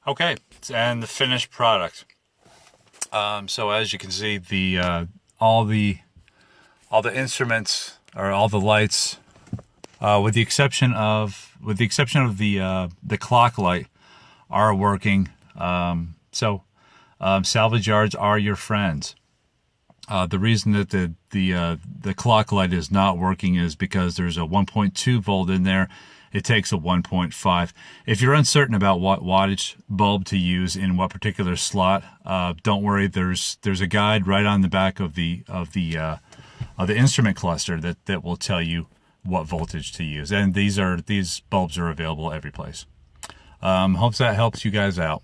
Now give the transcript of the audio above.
Okay, and the finished product. So as you can see, the all the instruments or all the lights, with the exception of the clock light, are working. Salvage yards are your friends. The reason that the clock light is not working is because there's a 1.2 volt in there. It takes a 1.5. If you're uncertain about what wattage bulb to use in what particular slot, don't worry. There's a guide right on the back of the instrument cluster that will tell you what voltage to use. And these bulbs are available every place. Hope that helps you guys out.